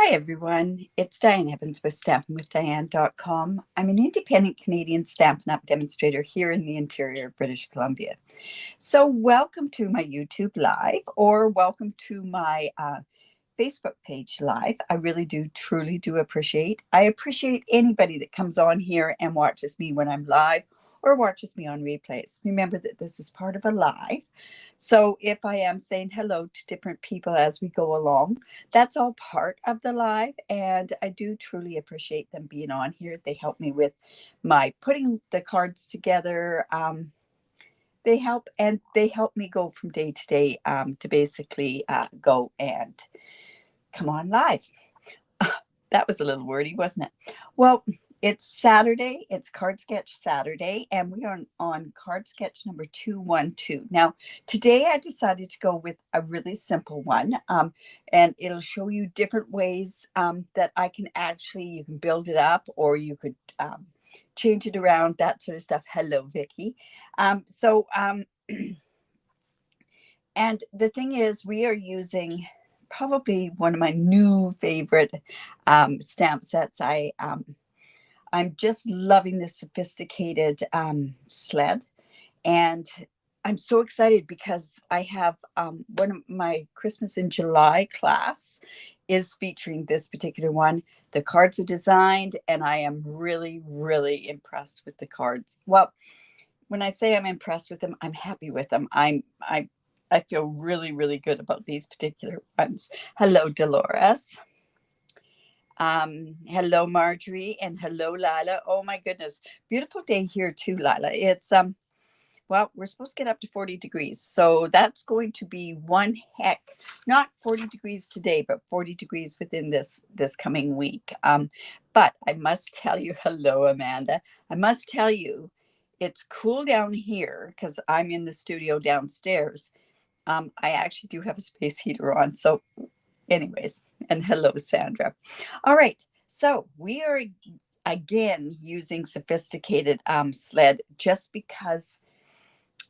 Hi everyone, it's Diane Evans with stampinwithdiane.com. I'm an independent Canadian Stampin' Up demonstrator here in the interior of British Columbia. So welcome to my YouTube live or welcome to my Facebook page live. I really do truly do appreciate. I appreciate anybody that comes on here and watches me when I'm live or watches me on replays. Remember that this is part of a live. So if I am saying hello to different people as we go along, that's all part of the live. And I do truly appreciate them being on here. They help me with my putting the cards together. They help me go from day to day to basically go and come on live. That was a little wordy, wasn't it? Well, it's Saturday. It's Card Sketch Saturday, and we are on card sketch number 212. Now, today I decided to go with a really simple one, and it'll show you different ways that I can actually, you can build it up or you could change it around, that sort of stuff. Hello, Vicky. And the thing is, we are using probably one of my new favorite stamp sets. I'm just loving this sophisticated sled, and I'm so excited because I have one of my Christmas in July class is featuring this particular one. The cards are designed, and I am really, really impressed with the cards. Well, when I say I'm impressed with them, I'm happy with them. I feel really, really good about these particular ones. Hello, Dolores. Hello, Marjorie, and hello, Lila. Oh my goodness, beautiful day here too, Lila. It's well, we're supposed to get up to 40 degrees, so that's going to be one heck. Not 40 degrees today, but 40 degrees within this coming week. But I must tell you, hello, Amanda. I must tell you, it's cool down here because I'm in the studio downstairs. I actually do have a space heater on. So anyways, and hello, Sandra. All right. So we are again using sophisticated sled just because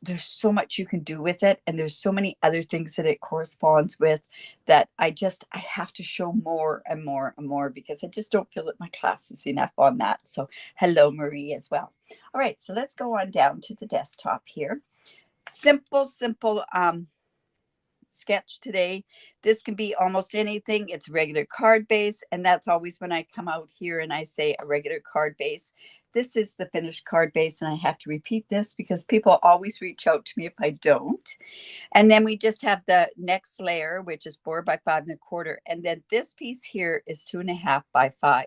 there's so much you can do with it. And there's so many other things that it corresponds with that I have to show more and more and more because I just don't feel that my class is enough on that. So hello, Marie, as well. All right. So let's go on down to the desktop here. Simple sketch today. This can be almost anything. It's regular card base, and that's always when I come out here and I say a regular card base. This is the finished card base, and I have to repeat this because people always reach out to me if I don't. And then we just have the next layer, which is 4 by 5 1/4, and then this piece here is 2.5 by 5.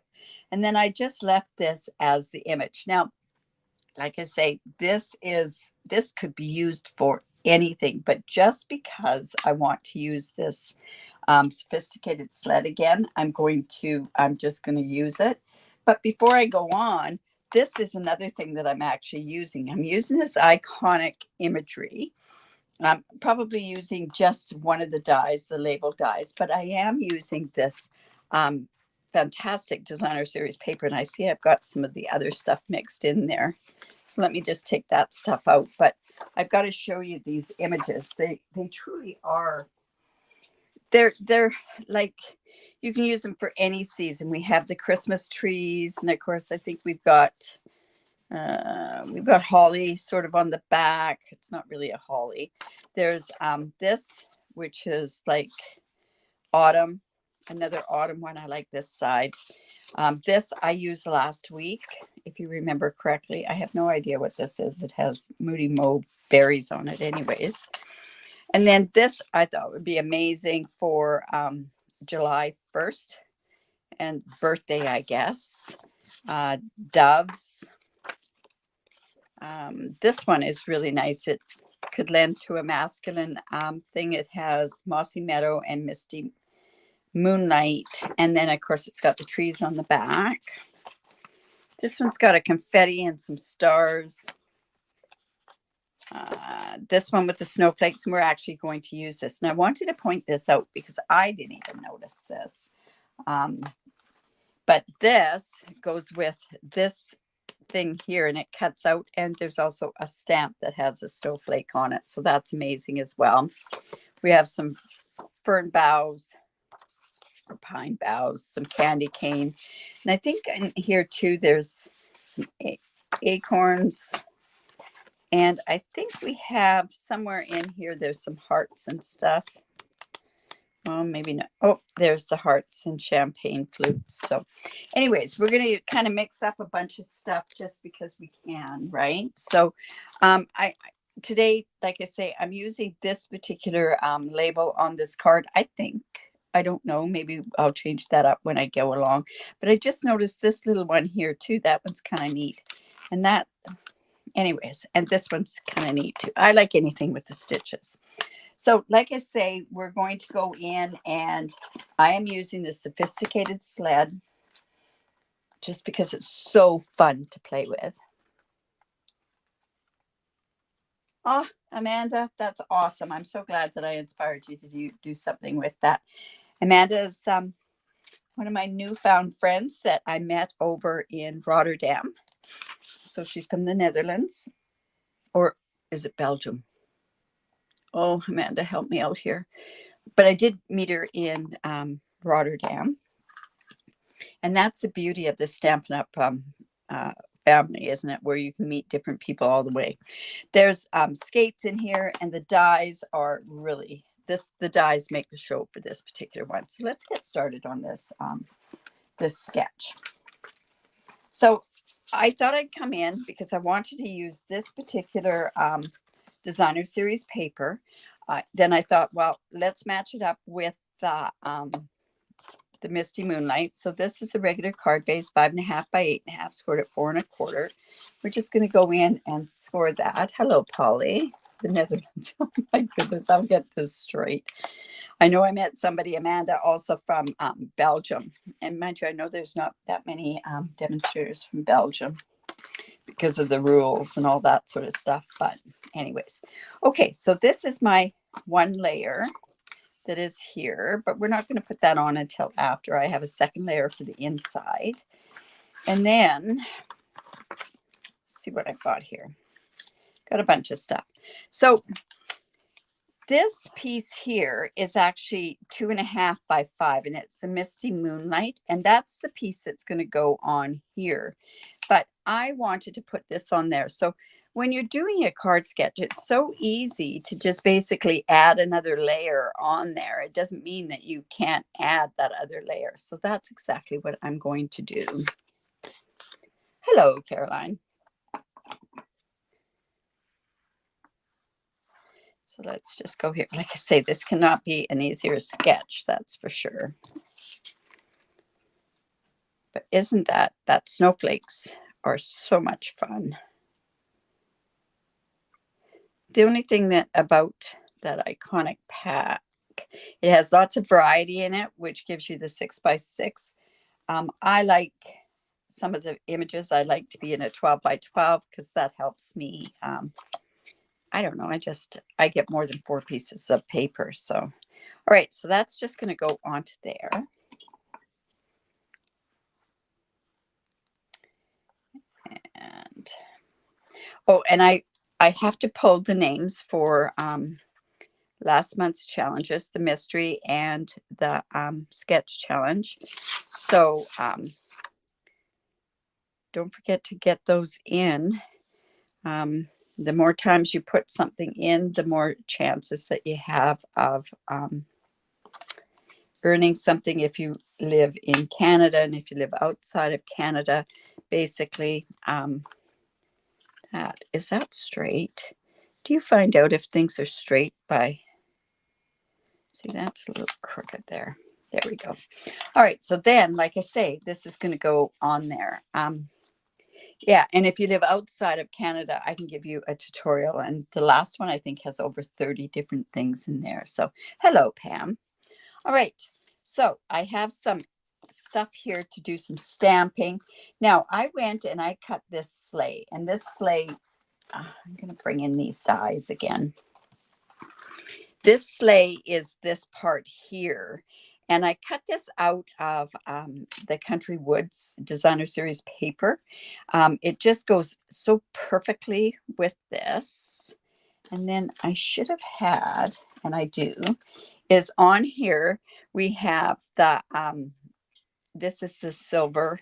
And then I just left this as the image. Now, like I say, this could be used for anything, but just because I want to use this sophisticated sled again, I'm just going to use it. But before I go on, this is another thing that I'm actually using. I'm using this iconic imagery. I'm probably using just one of the dies, the label dies, but I am using this fantastic designer series paper. And I see I've got some of the other stuff mixed in there. So let me just take that stuff out. But I've got to show you these images. They truly are. They're like, you can use them for any season. We have the Christmas trees, and of course, I think we've got holly sort of on the back. It's not really a holly. There's this, which is like autumn. Another autumn one. I like this side. This I used last week, if you remember correctly. I have no idea what this is. It has Moody Mo berries on it anyways. And then this I thought would be amazing for July 1st and birthday, I guess. Doves. This one is really nice. It could lend to a masculine thing. It has Mossy Meadow and Misty Moonlight. And then, of course, it's got the trees on the back. This one's got a confetti and some stars. This one with the snowflakes, and we're actually going to use this. And I wanted to point this out because I didn't even notice this. But this goes with this thing here, and it cuts out, and there's also a stamp that has a snowflake on it. So that's amazing as well. We have some fern boughs. or pine boughs, some candy canes. And I think in here too, there's some acorns. And I think we have somewhere in here, there's some hearts and stuff. Well, maybe not. Oh, there's the hearts and champagne flutes. So anyways, we're going to kind of mix up a bunch of stuff just because we can, right? So today, like I say, I'm using this particular label on this card. I think, I don't know, maybe I'll change that up when I go along. But I just noticed this little one here too. That one's kind of neat. And that, anyways, and this one's kind of neat too. I like anything with the stitches. So like I say, we're going to go in, and I am using the Sophisticated Sled just because it's so fun to play with. Oh, Amanda, that's awesome. I'm so glad that I inspired you to do something with that. Amanda is one of my newfound friends that I met over in Rotterdam. So she's from the Netherlands, or is it Belgium? Oh, Amanda, help me out here. But I did meet her in Rotterdam. And that's the beauty of the Stampin' Up family, isn't it? Where you can meet different people all the way. There's skates in here, and the dies are really, the dies make the show for this particular one. So let's get started on this, this sketch. So I thought I'd come in because I wanted to use this particular designer series paper. Then I thought, well, let's match it up with the Misty Moonlight. So this is a regular card base, 5.5 by 8.5, scored at 4 1/4. We're just going to go in and score that. Hello, Polly, the Netherlands. Oh my goodness, I'll get this straight. I know I met somebody, Amanda, also from Belgium. And mind you, I know there's not that many demonstrators from Belgium because of the rules and all that sort of stuff. But anyways, okay, so this is my one layer that is here, but we're not going to put that on until after I have a second layer for the inside. And then see what I've got here. Got a bunch of stuff. So this piece here is actually 2.5 by 5, and it's the Misty Moonlight, and that's the piece that's going to go on here. But I wanted to put this on there. So when you're doing a card sketch, it's so easy to just basically add another layer on there. It doesn't mean that you can't add that other layer. So that's exactly what I'm going to do. Hello, Caroline. So let's just go here. Like I say, this cannot be an easier sketch, that's for sure. But isn't that snowflakes are so much fun. The only thing that about that iconic pack, it has lots of variety in it, which gives you the 6 by 6. I like some of the images. I like to be in a 12 by 12 because that helps me. I don't know. I get more than 4 pieces of paper. So, all right. So that's just going to go onto there. And, oh, and I have to pull the names for last month's challenges, the mystery and the sketch challenge. So don't forget to get those in. The more times you put something in, the more chances that you have of earning something if you live in Canada. And if you live outside of Canada, basically, is that straight? Do you find out if things are straight by, see, that's a little crooked there. There we go. All right. So then, like I say, this is going to go on there. Yeah. And if you live outside of Canada, I can give you a tutorial. And the last one, I think, has over 30 different things in there. So hello, Pam. All right. So I have some stuff here to do some stamping. Now, I went and I cut this sleigh. And this sleigh, I'm going to bring in these dies again. This sleigh is this part here. And I cut this out of the Country Woods Designer Series paper. It just goes so perfectly with this. And then I should have had, and I do, is on here. We have the, this is the silver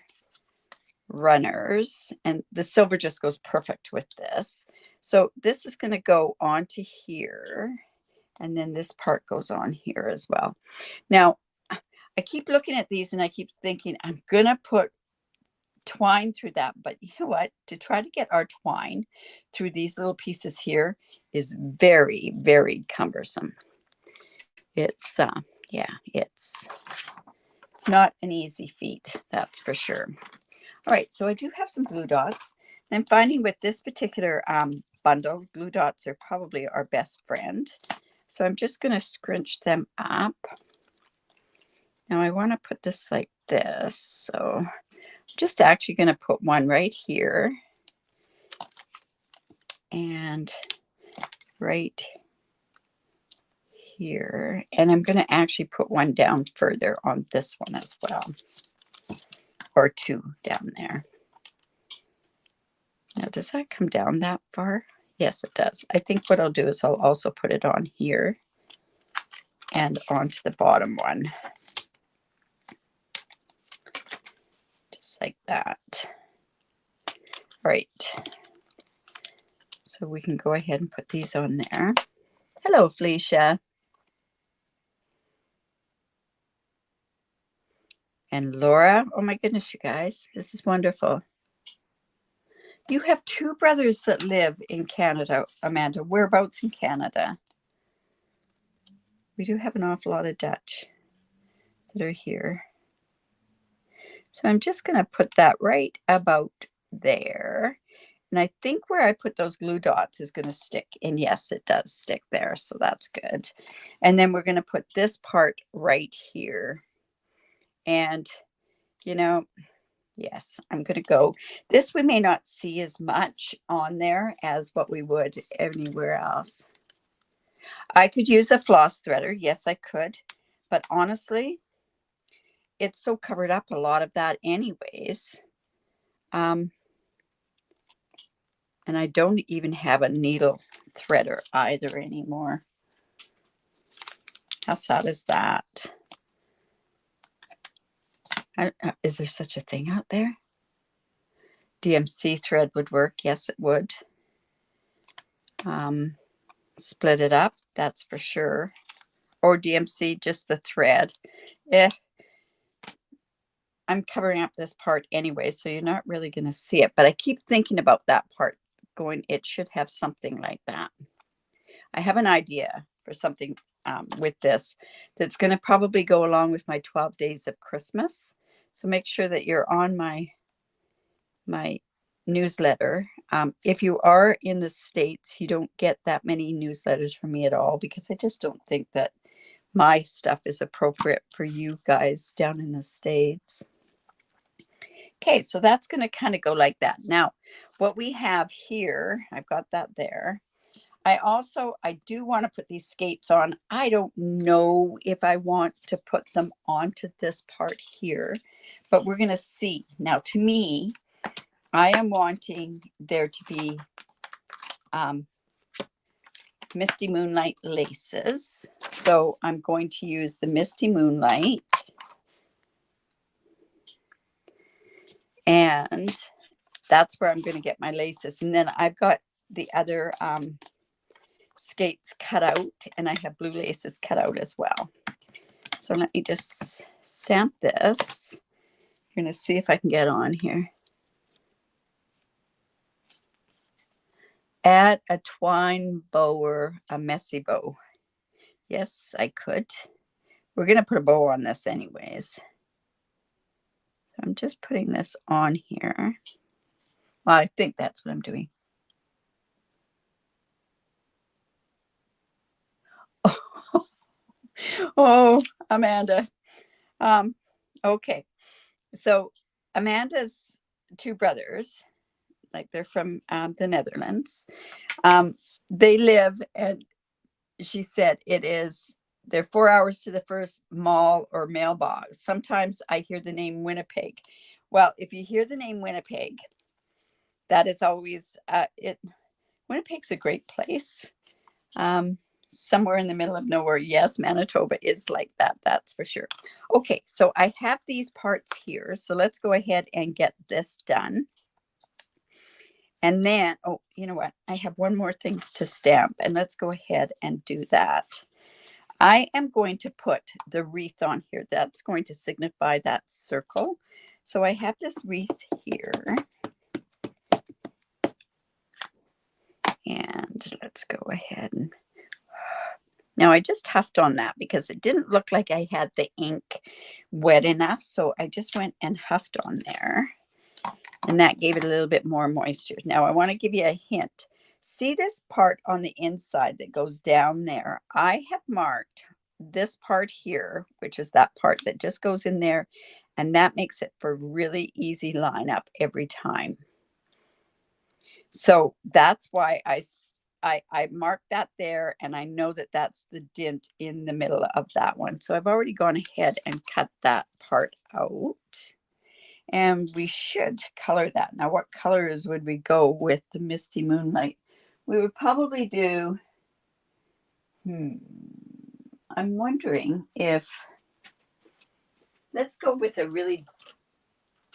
runners, and the silver just goes perfect with this. So this is going to go onto here, and then this part goes on here as well. Now, I keep looking at these and I keep thinking I'm going to put twine through that, but you know what, to try to get our twine through these little pieces here is very, very cumbersome. It's yeah, it's not an easy feat, that's for sure. All right, so I do have some glue dots. I'm finding with this particular bundle, glue dots are probably our best friend. So I'm just going to scrunch them up. Now I want to put this like this, so I'm just actually going to put one right here and right here, and I'm going to actually put one down further on this one as well, or two down there. Now, does that come down that far? Yes, it does. I think what I'll do is I'll also put it on here and onto the bottom one. Just like that. All right. So we can go ahead and put these on there. Hello, Felicia. And Laura. Oh my goodness, you guys. This is wonderful. You have two brothers that live in Canada, Amanda. Whereabouts in Canada? We do have an awful lot of Dutch that are here. So I'm just going to put that right about there. And I think where I put those glue dots is going to stick. And yes, it does stick there. So that's good. And then we're going to put this part right here. And, you know, yes, I'm going to go. This we may not see as much on there as what we would anywhere else. I could use a floss threader. Yes, I could. But honestly, it's so covered up a lot of that anyways. And I don't even have a needle threader either anymore. How sad is that? Is there such a thing out there? DMC thread would work. Yes, it would. Split it up, that's for sure. Or DMC, just the thread. I'm covering up this part anyway, so you're not really going to see it. But I keep thinking about that part, going, it should have something like that. I have an idea for something with this that's going to probably go along with my 12 days of Christmas. So make sure that you're on my newsletter. If you are in the States, you don't get that many newsletters from me at all, because I just don't think that my stuff is appropriate for you guys down in the States. Okay, so that's going to kind of go like that. Now, what we have here, I've got that there. I do want to put these skates on. I don't know if I want to put them onto this part here, but we're going to see. Now, to me, I am wanting there to be Misty Moonlight laces. So I'm going to use the Misty Moonlight. And that's where I'm going to get my laces. And then I've got the other skates cut out, and I have blue laces cut out as well. So let me just stamp this. You're going to see if I can get on here. Add a twine bow or a messy bow. Yes, I could. We're going to put a bow on this anyways. I'm just putting this on here. Well, I think that's what I'm doing. Oh, Amanda. Okay. So Amanda's two brothers, like they're from the Netherlands. They live, and she said they're 4 hours to the first mall or mailbox. Sometimes I hear the name Winnipeg. Well, if you hear the name Winnipeg, that is always Winnipeg's a great place. somewhere in the middle of nowhere. Yes, Manitoba is like that. That's for sure. Okay, so I have these parts here. So let's go ahead and get this done. And then, oh, you know what? I have one more thing to stamp, and let's go ahead and do that. I am going to put the wreath on here. That's going to signify that circle. So I have this wreath here. And let's go ahead and now I just huffed on that because it didn't look like I had the ink wet enough. So I just went and huffed on there, and that gave it a little bit more moisture. Now I want to give you a hint. See this part on the inside that goes down there? I have marked this part here, which is that part that just goes in there, and that makes it for really easy line up every time. So that's why I marked that there, and I know that that's the dent in the middle of that one. So I've already gone ahead and cut that part out. And we should color that. Now, what colors would we go with the Misty Moonlight? We would probably do, I'm wondering if, let's go with a really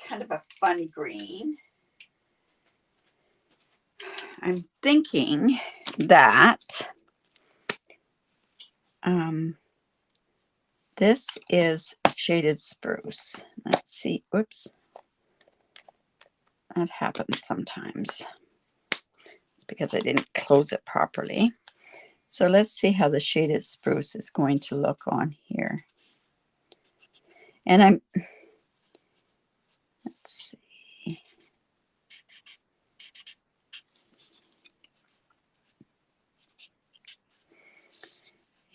kind of a fun green. I'm thinking that this is shaded spruce. Let's see. Oops. That happens sometimes. It's because I didn't close it properly. So let's see how the shaded spruce is going to look on here. And let's see.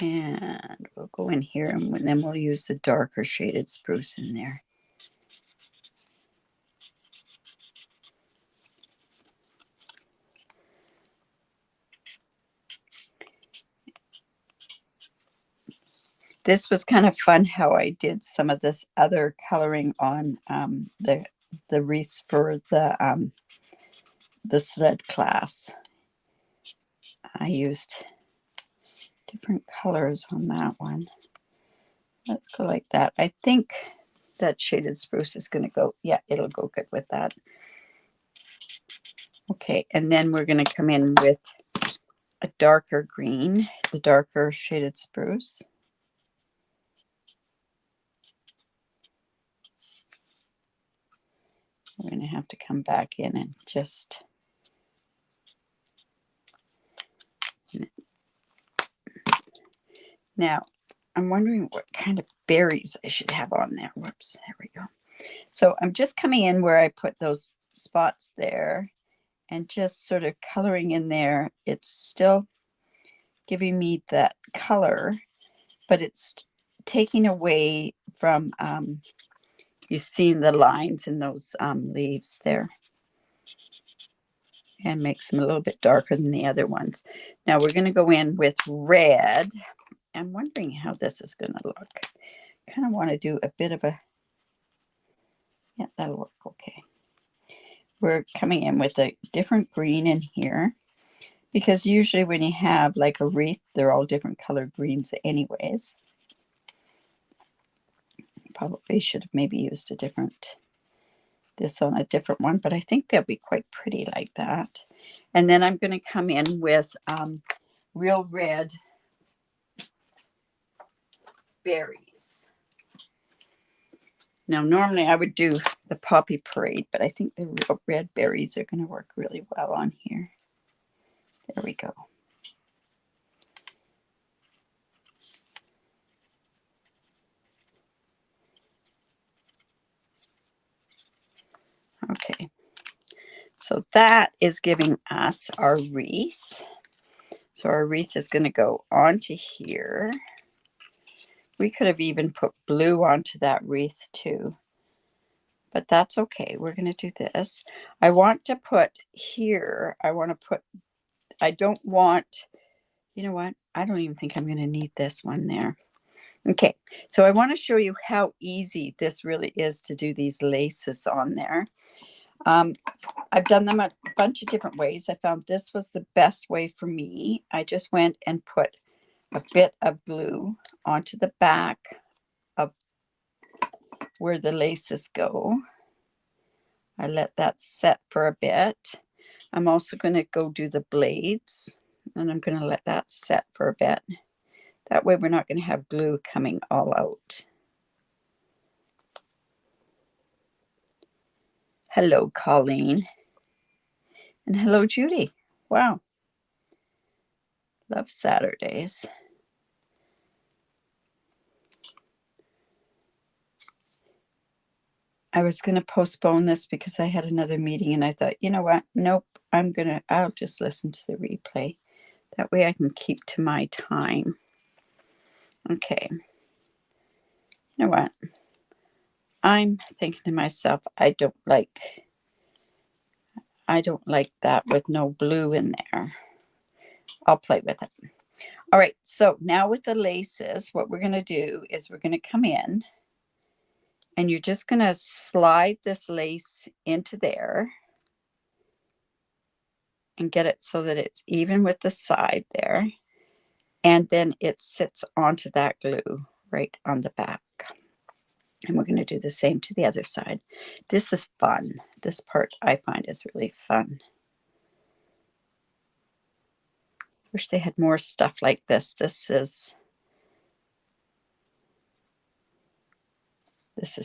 And we'll go in here, and then we'll use the darker shaded spruce in there. This was kind of fun how I did some of this other coloring on the wreaths for the Sled class. I used different colors on that one. Let's go like that. I think that shaded spruce is going to go, yeah, it'll go good with that. Okay, and then we're going to come in with a darker green, the darker shaded spruce. We're going to have to come back in and just now I'm wondering what kind of berries I should have on there. Whoops, there we go. So I'm just coming in where I put those spots there and just sort of coloring in there. It's still giving me that color, but it's taking away from, you see the lines in those leaves there, and makes them a little bit darker than the other ones. Now we're going to go in with red. I'm wondering how this is going to look. Kind of want to do a bit of a, yeah, that'll work okay. We're coming in with a different green in here, because usually when you have like a wreath, they're all different colored greens anyways. Probably should have maybe used a different, this on a different one, but I think they'll be quite pretty like that. And then I'm going to come in with real red berries. Now, normally I would do the Poppy Parade, but I think the real red berries are going to work really well on here. There we go. Okay, so that is giving us our wreath. So our wreath is going to go onto here. We could have even put blue onto that wreath too, but that's okay. We're going to do this. I want to put here, I don't want, you know what? I don't even think I'm going to need this one there. Okay, so I want to show you how easy this really is to do these laces on there. I've done them a bunch of different ways. I found this was the best way for me. I just went and put a bit of glue onto the back of where the laces go. I let that set for a bit. I'm also going to go do the blades, and I'm going to let that set for a bit. That way we're not going to have glue coming all out. Hello, Colleen. And hello, Judy. Wow. Love Saturdays. I was going to postpone this because I had another meeting, and I thought, you know what? Nope, I'll just listen to the replay. That way I can keep to my time. Okay. You know what? I'm thinking to myself, I don't like that with no blue in there. I'll play with it. All right, so now with the laces, what we're going to do is we're going to come in, and you're just going to slide this lace into there and get it so that it's even with the side there. And then it sits onto that glue right on the back. And we're going to do the same to the other side. This is fun. This part I find is really fun. Wish they had more stuff like this. This is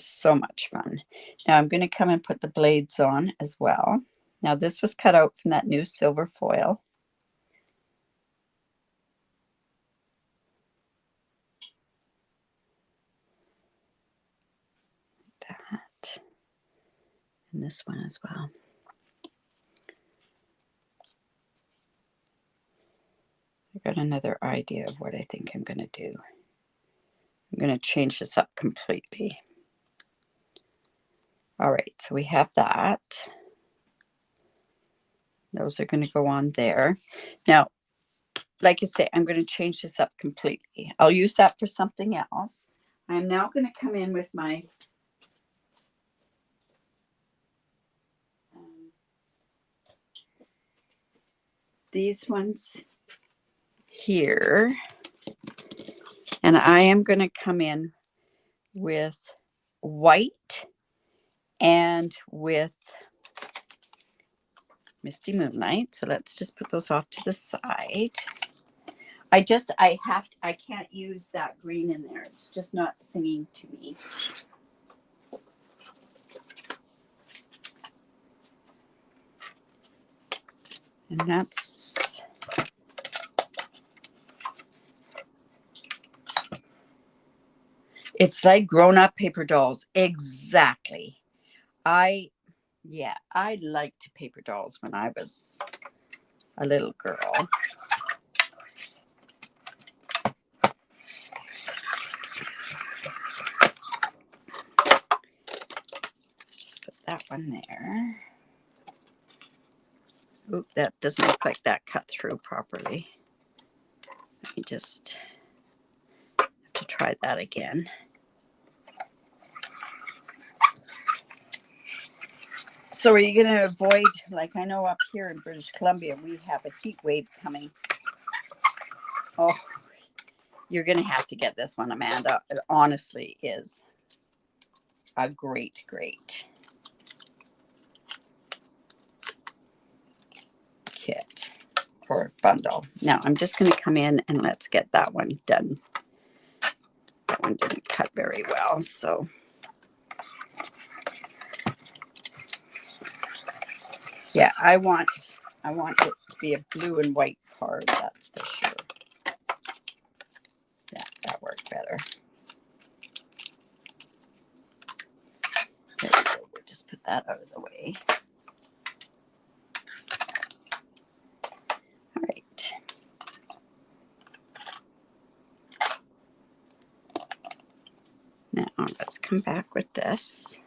so much fun. Now I'm going to come and put the blades on as well. Now this was cut out from that new silver foil. That. And this one as well. I got another idea of what I think I'm going to do. I'm going to change this up completely. All right, so we have that. Those are going to go on there. Now, like I say, I'm going to change this up completely. I'll use that for something else. I'm now going to come in with my these ones here, and I am going to come in with white and with Misty Moonlight. So let's just put those off to the side. I can't use that green in there. It's just not singing to me. And that's it's like grown-up paper dolls. Exactly. I liked paper dolls when I was a little girl. Let's just put that one there. Oop, that doesn't look like that cut through properly. Let me just have to try that again. So are you going to avoid, like I know up here in British Columbia, we have a heat wave coming. Oh, you're going to have to get this one, Amanda. It honestly is a great kit or bundle. Now I'm just going to come in and let's get that one done. That one didn't cut very well, so. Yeah, I want it to be a blue and white card, that's for sure. Yeah, that worked better. There we go. We'll just put that out of the way. All right. Now let's come back with this.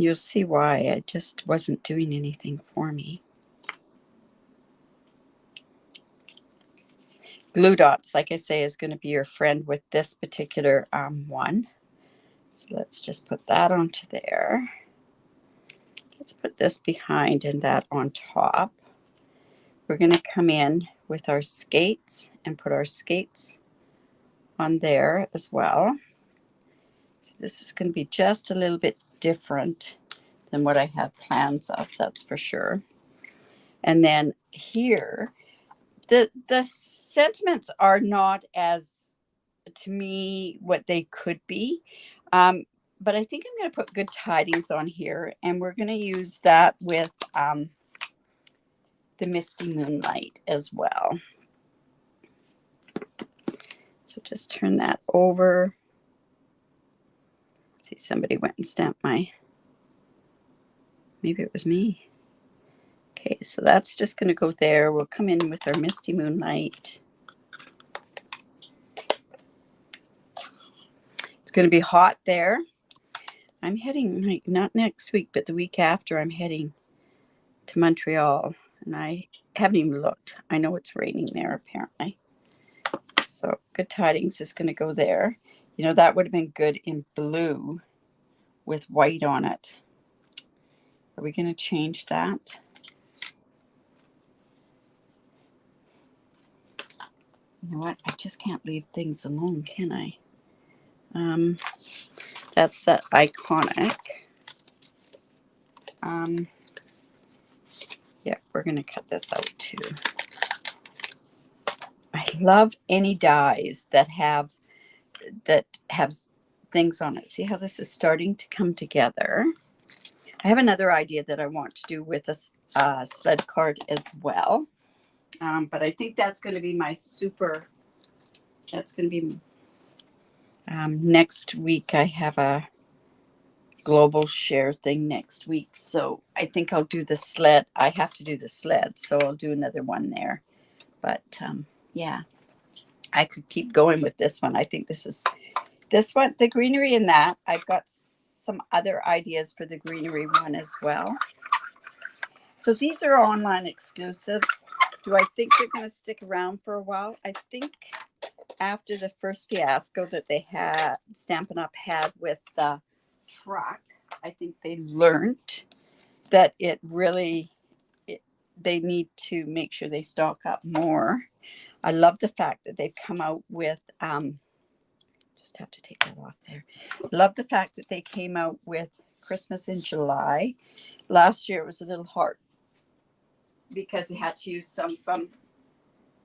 You'll see why it just wasn't doing anything for me. Glue dots, like I say, is going to be your friend with this particular one. So let's just put that onto there. Let's put this behind and that on top. We're going to come in with our skates and put our skates on there as well. So this is going to be just a little bit different than what I had plans of, that's for sure. And then here, the sentiments are not as, to me, what they could be. But I think I'm going to put good tidings on here, and we're going to use that with the Misty Moonlight as well. So just turn that over. See, somebody went and stamped my, maybe it was me. Okay, so that's just going to go there. We'll come in with our Misty Moonlight. It's going to be hot there. I'm heading, like, not next week, but the week after, I'm heading to Montreal, and I haven't even looked. I know it's raining there apparently. So good tidings is going to go there. You know, that would have been good in blue with white on it. Are we going to change that? You know what? I just can't leave things alone, can I? That's that iconic. Yeah, we're going to cut this out too. I love any dies that have things on it. See how this is starting to come together? I have another idea that I want to do with a sled card as well. But I think that's going to be my super, that's going to be next week. I have a global share thing next week. So I think I'll do the sled. I have to do the sled. So I'll do another one there. But yeah, I could keep going with this one. I think this one, the greenery in that. I've got some other ideas for the greenery one as well. So these are online exclusives. Do I think they're going to stick around for a while? I think after the first fiasco that they had, Stampin' Up had with the truck, I think they learned that it really, they need to make sure they stock up more. I love the fact that they've come out with, just have to take that off there. Love the fact that they came out with Christmas in July. Last year it was a little hard because they had to use some from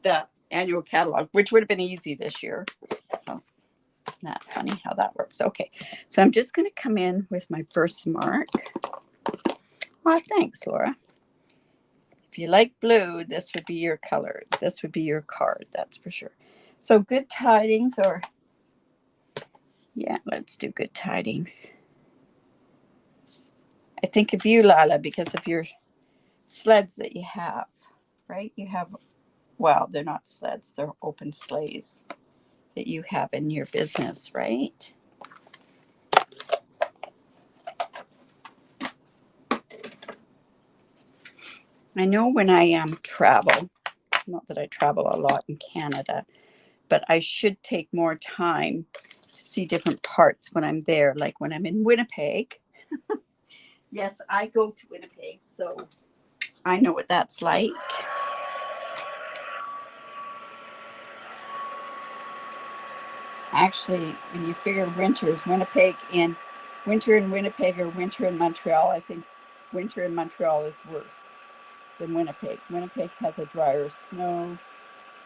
the annual catalog, which would have been easy this year. Oh, isn't that funny how that works? Okay, so I'm just going to come in with my first mark. Oh, thanks, Laura. If you like blue, this would be your color. This would be your card, that's for sure. So good tidings, or yeah, let's do good tidings. I think of you, Lala, because of your sleds that you have, right? You have, well, they're not sleds, they're open sleighs that you have in your business, right? I know when I travel, not that I travel a lot in Canada, but I should take more time to see different parts when I'm there, like when I'm in Winnipeg. Yes, I go to Winnipeg, so I know what that's like. Actually, when you figure winters, winter in Winnipeg or winter in Montreal, I think winter in Montreal is worse than Winnipeg. Winnipeg has a drier snow.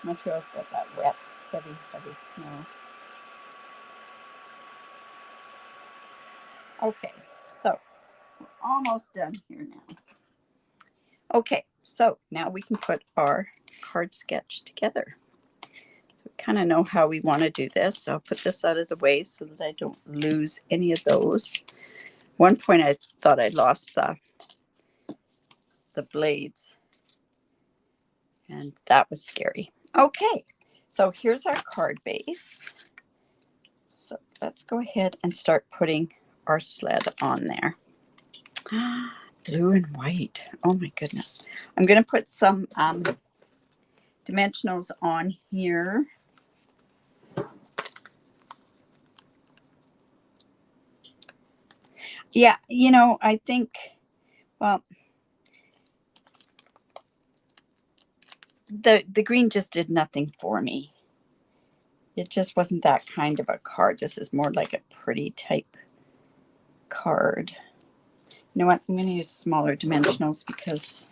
Montreal's got that wet, heavy snow. Okay, so we're almost done here now. Okay, so now we can put our card sketch together. We kind of know how we want to do this. So I'll put this out of the way so that I don't lose any of those. One point I thought I lost the blades, and that was scary. Okay, so here's our card base. So let's go ahead and start putting our sled on there. Blue and white. Oh my goodness. I'm going to put some dimensionals on here. Yeah, you know, I think, well, the green just did nothing for me. It just wasn't that kind of a card. This is more like a pretty type card. You know what? I'm going to use smaller dimensionals because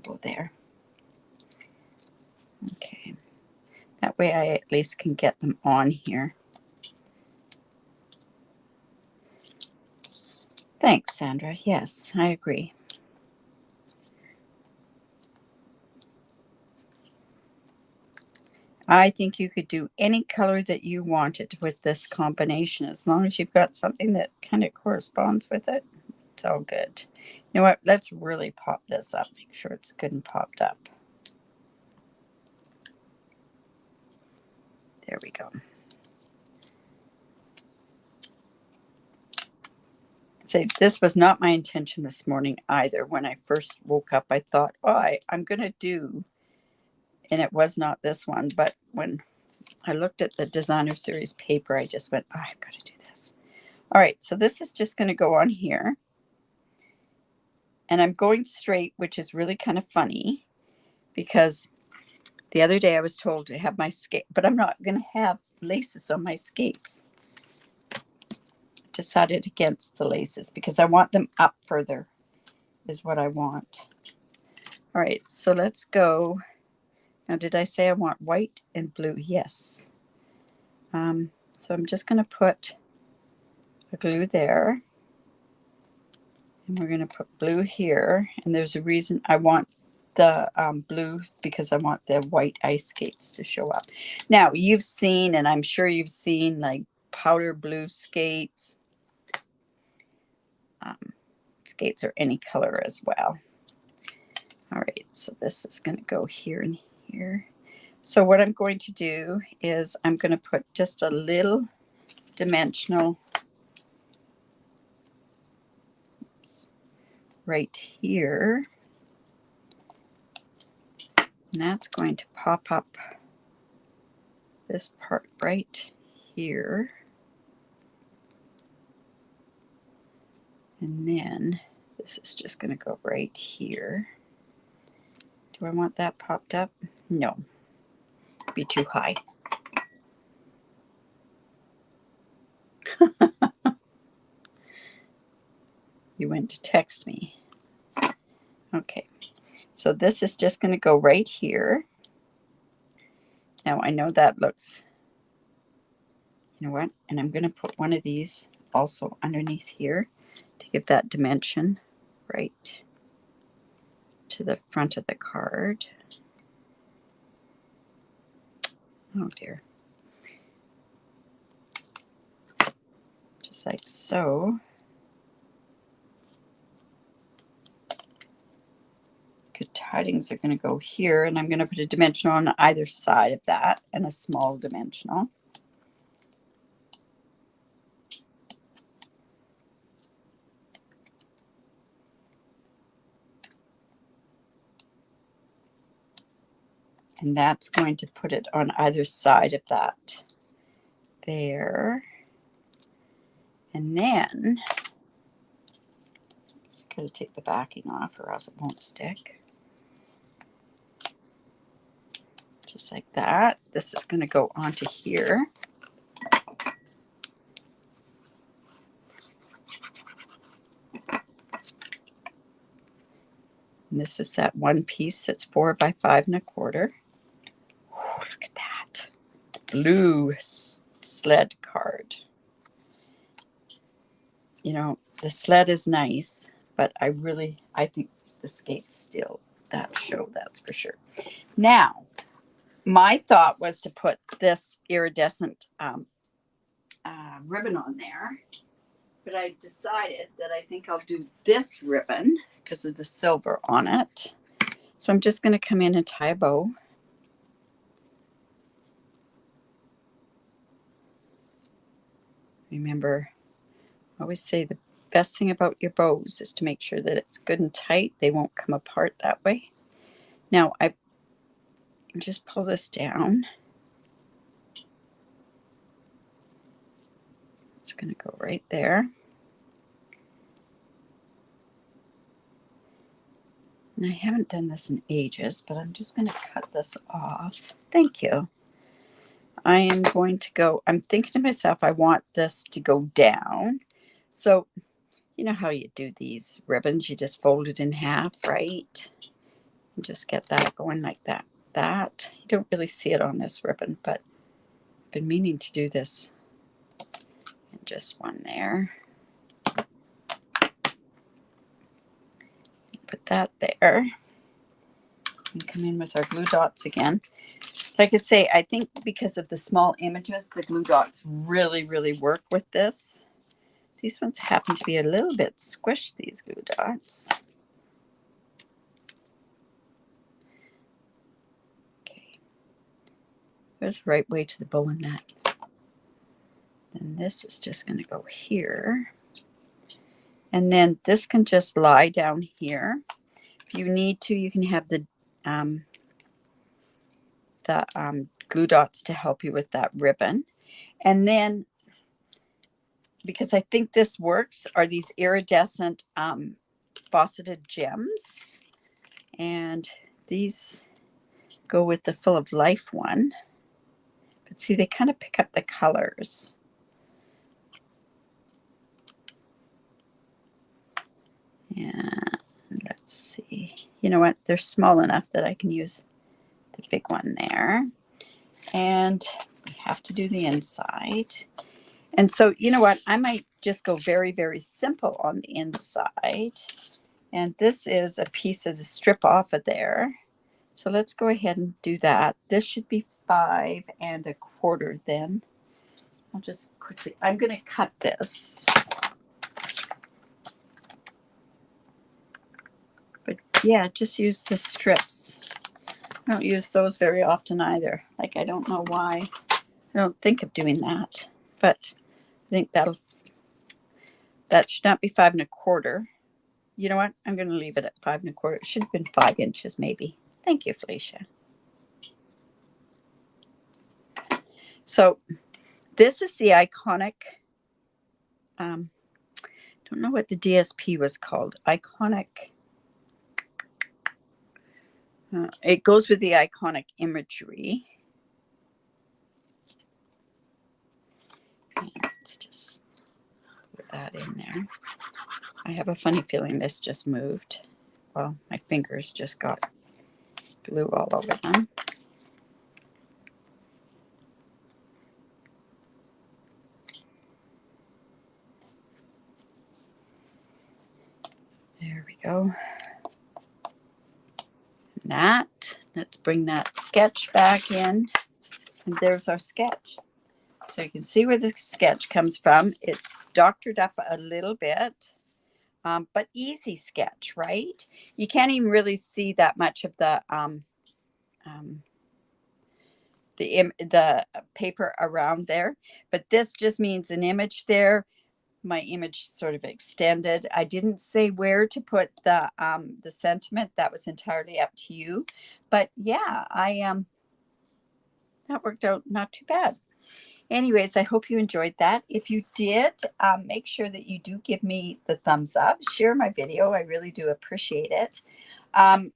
go there. Okay. That way I at least can get them on here. Thanks, Sandra. Yes, I agree. I think you could do any color that you wanted with this combination, as long as you've got something that kind of corresponds with it. It's all good. You know what? Let's really pop this up. Make sure it's good and popped up. There we go. Say, this was not my intention this morning either. When I first woke up, I thought, oh, I'm going to do, and it was not this one, but when I looked at the designer series paper, I just went, oh, I've got to do this. All right, so this is just going to go on here. And I'm going straight, which is really kind of funny because the other day I was told to have my skate, but I'm not going to have laces on my skates. Decided against the laces because I want them up further is what I want. All right, so let's go. Now, did I say I want white and blue? Yes. So I'm just going to put a glue there. And we're going to put blue here. And there's a reason I want the blue because I want the white ice skates to show up. Now, you've seen, and I'm sure you've seen, like powder blue skates. Skates are any color as well. All right, so this is going to go here and here. So what I'm going to do is I'm going to put just a little dimensional right here. And that's going to pop up this part right here. And then this is just going to go right here. Do I want that popped up? No. It'd be too high. You went to text me. Okay. So this is just going to go right here. Now I know that looks, you know what? And I'm going to put one of these also underneath here to give that dimension right to the front of the card. Oh dear. Just like so. Good tidings are going to go here, and I'm going to put a dimensional on either side of that and a small dimensional. And that's going to put it on either side of that. There. And then, just got to take the backing off or else it won't stick. Just like that. This is going to go onto here. And this is that one piece that's 4 by 5 1/4. Ooh, look at that. Blue sled card. You know, the sled is nice, but I think the skates still that show, that's for sure. Now, my thought was to put this iridescent ribbon on there, but I decided that I think I'll do this ribbon because of the silver on it. So I'm just going to come in and tie a bow. Remember, I always say the best thing about your bows is to make sure that it's good and tight. They won't come apart that way. Now I just pull this down. It's going to go right there. And I haven't done this in ages, but I'm just going to cut this off. Thank you. I am going to go, I'm thinking to myself, I want this to go down. So, you know how you do these ribbons? You just fold it in half, right? And just get that going like that. You don't really see it on this ribbon, but I've been meaning to do this. And just one there. Put that there. And come in with our glue dots again. Like I say, I think because of the small images, the glue dots really, really work with this. These ones happen to be a little bit squished, these glue dots. Okay. There's the right way to the bow in that. Then this is just going to go here. And then this can just lie down here. If you need to, you can have the glue dots to help you with that ribbon. And then, because I think this works, are these iridescent faceted gems. And these go with the Full of Life one. But see, they kind of pick up the colors. And let's see. You know what? They're small enough that I can use the big one there. And we have to do the inside. And so, you know what? I might just go very, very simple on the inside. And this is a piece of the strip off of there. So let's go ahead and do that. This should be 5 1/4 then. I'll just quickly, I'm going to cut this. But yeah, just use the strips. I don't use those very often either. Like, I don't know why. I don't think of doing that. But I think that should not be 5 1/4. You know what? I'm going to leave it at 5 1/4. It should have been 5 inches maybe. Thank you, Felicia. So this is the iconic, don't know what the DSP was called. Iconic. It goes with the iconic imagery. Okay, let's just put that in there. I have a funny feeling this just moved. Well, my fingers just got glue all over them. There we go. That. Let's bring that sketch back in. And there's our sketch. So you can see where the sketch comes from. It's doctored up a little bit, but easy sketch, right? You can't even really see that much of the paper around there. But this just means an image there. My image sort of extended. I didn't say where to put the sentiment. That was entirely up to you. But yeah, that worked out not too bad. Anyways, I hope you enjoyed that. If you did, make sure that you do give me the thumbs up. Share my video. I really do appreciate it. And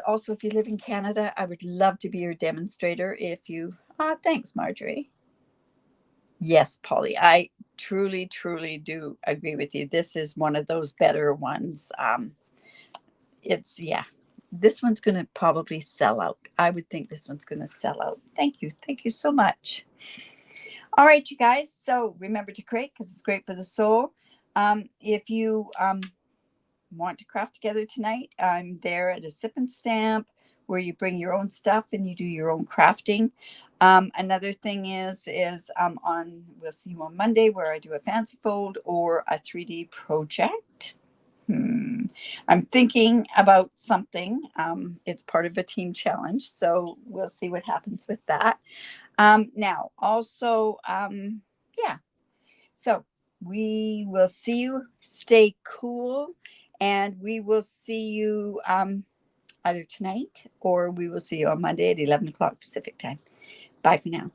also, if you live in Canada, I would love to be your demonstrator. If you, thanks, Marjorie. Yes, Polly, I truly, truly do agree with you. This is one of those better ones. Yeah, this one's going to probably sell out. I would think this one's going to sell out. Thank you. Thank you so much. All right, you guys. So remember to create because it's great for the soul. If you want to craft together tonight, I'm there at a Sip and Stamp where you bring your own stuff and you do your own crafting. Another thing is we'll see you on Monday where I do a fancy fold or a 3D project. I'm thinking about something. It's part of a team challenge, so we'll see what happens with that. Now, also, yeah. So we will see you. Stay cool, and we will see you either tonight or we will see you on Monday at 11 o'clock Pacific time. Bye for now.